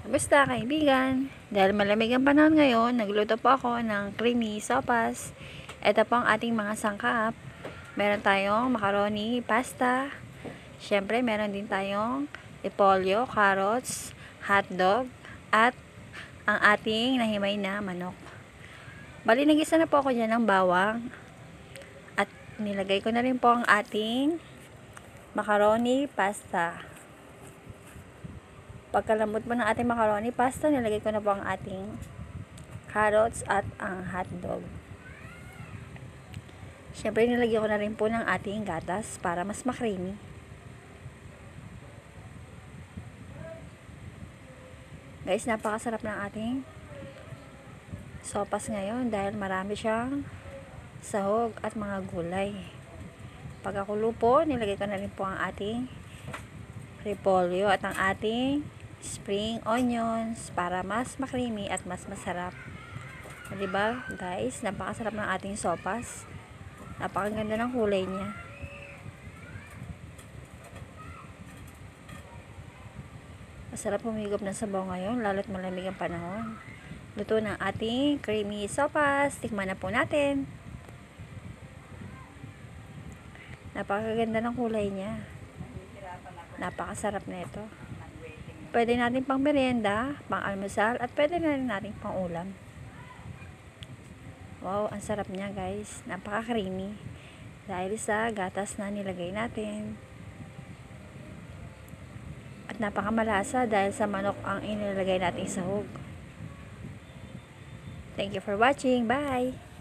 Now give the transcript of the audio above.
Kumusta kaibigan? Dahil malamig ang panahon ngayon, nagluto po ako ng creamy sopas. Ito po ang ating mga sangkap. Meron tayong macaroni, pasta. Siyempre, meron din tayong repolyo, carrots, hotdog, at ang ating nahimay na manok. Bali, nagisa na po ako dyan ng bawang. At nilagay ko na rin po ang ating macaroni, pasta. Pagkalambot mo ng ating macaroni pasta, nilagay ko na po ang ating carrots at ang hotdog. Siyempre, nilagyan ko na rin po ng ating gatas para mas makremy. Guys, napakasarap ng ating sopas ngayon dahil marami siyang sahog at mga gulay. Pagkakulo po, nilagay ko na rin po ang ating repolyo at ang ating spring onions para mas makremy at mas masarap. Diba guys, napakasarap ng ating sopas. Napakaganda ng kulay niya. Masarap humigop ng sabaw ngayon, lalo't malamig ang panahon. Luto ng ating creamy sopas. Tikman na po natin. Napakaganda ng kulay niya. Napakasarap na ito. Pwede natin pang merienda, pang almusal, at pwede na rin natin pang ulam. Wow, ang sarap niya guys. Napaka-creamy. Dahil sa gatas na nilagay natin. At napakamalasa dahil sa manok ang inilagay nating sahog. Thank you for watching. Bye!